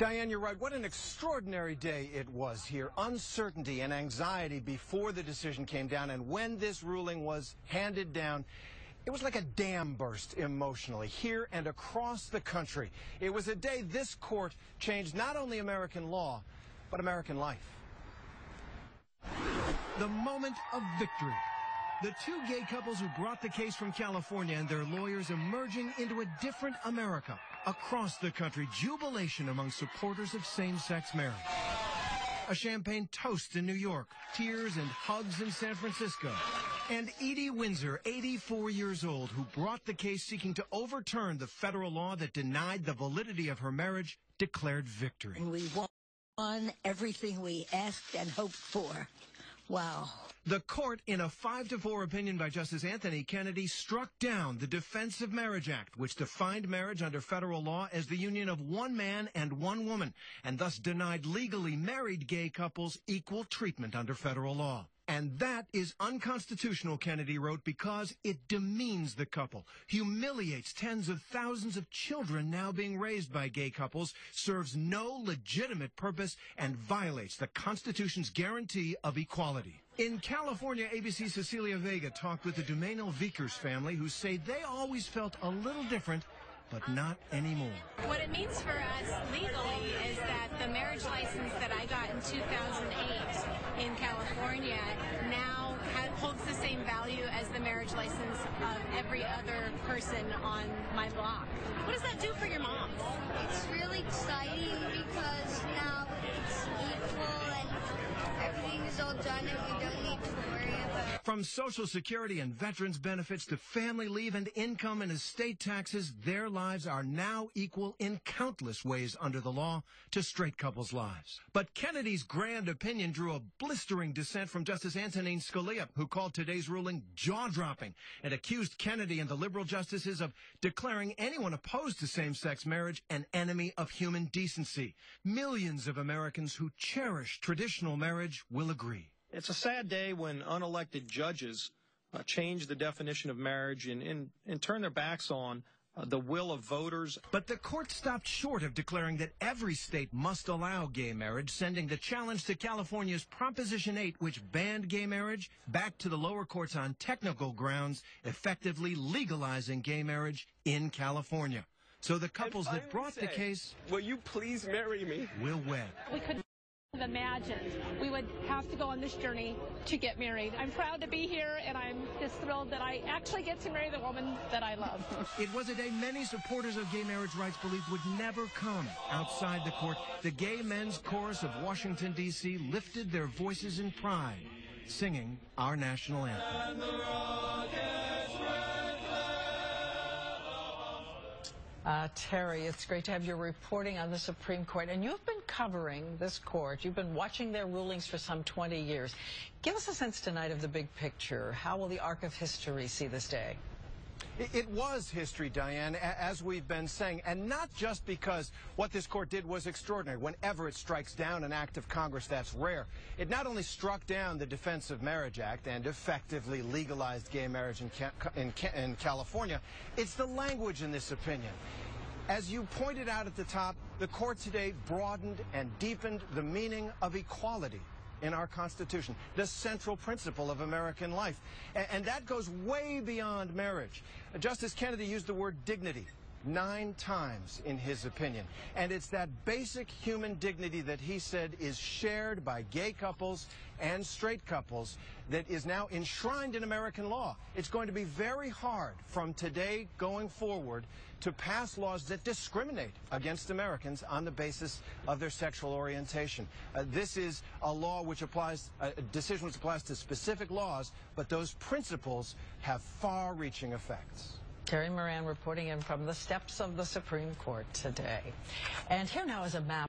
Diane, you're right. What an extraordinary day it was here. Uncertainty and anxiety before the decision came down, and when this ruling was handed down, it was like a dam burst emotionally here and across the country. It was a day this court changed not only American law, but American life. The moment of victory. The two gay couples who brought the case from California and their lawyers emerging into a different America. Across the country, jubilation among supporters of same-sex marriage. A champagne toast in New York, tears and hugs in San Francisco. And Edie Windsor, 84 years old, who brought the case seeking to overturn the federal law that denied the validity of her marriage, declared victory. We won everything we asked and hoped for. Wow. The court, in a 5-4 opinion by Justice Anthony Kennedy, struck down the Defense of Marriage Act, which defined marriage under federal law as the union of one man and one woman, and thus denied legally married gay couples equal treatment under federal law. And that is unconstitutional, Kennedy wrote, because it demeans the couple, humiliates tens of thousands of children now being raised by gay couples, serves no legitimate purpose, and violates the Constitution's guarantee of equality. In California, ABC's Cecilia Vega talked with the Dumaino Vickers family, who say they always felt a little different, but not anymore. What it means for us legally is that the marriage license that I got in 2008 in California now holds the same value as the marriage license of every other person on my block. What does that do for your mom? It's really exciting because now it's equal and everything is all done and we don't need to worry about it. From Social Security and veterans benefits to family leave and income and estate taxes, their lives are now equal in countless ways under the law to straight couples' lives. But Kennedy's grand opinion drew a blistering dissent from Justice Antonin Scalia, who called today's ruling jaw-dropping and accused Kennedy and the liberal justices of declaring anyone opposed to same-sex marriage an enemy of human decency. Millions of Americans who cherish traditional marriage will agree. It's a sad day when unelected judges change the definition of marriage and turn their backs on the will of voters. But the court stopped short of declaring that every state must allow gay marriage, sending the challenge to California's Proposition 8, which banned gay marriage, back to the lower courts on technical grounds, effectively legalizing gay marriage in California. So the couples that brought the case, will you please marry me, will wed. We couldn't have imagined we would have to go on this journey to get married. I'm proud to be here, and I'm just thrilled that I actually get to marry the woman that I love. It was a day many supporters of gay marriage rights believed would never come. Outside the court, the Gay Men's Chorus of Washington, D.C. lifted their voices in pride, singing our national anthem. Terry, it's great to have you reporting on the Supreme Court. And you've been covering this court. You've been watching their rulings for some 20 years. Give us a sense tonight of the big picture. How will the arc of history see this day? It was history, Diane, as we've been saying, and not just because what this court did was extraordinary. Whenever it strikes down an act of Congress, that's rare. It not only struck down the Defense of Marriage Act and effectively legalized gay marriage in California, it's the language in this opinion. As you pointed out at the top, the court today broadened and deepened the meaning of equality in our Constitution, the central principle of American life. And that goes way beyond marriage. Justice Kennedy used the word dignity 9 times in his opinion. And it's that basic human dignity that he said is shared by gay couples and straight couples that is now enshrined in American law. It's going to be very hard from today going forward to pass laws that discriminate against Americans on the basis of their sexual orientation. This is a law which applies, a decision which applies to specific laws, but those principles have far-reaching effects. Terry Moran reporting in from the steps of the Supreme Court today. And here now is a map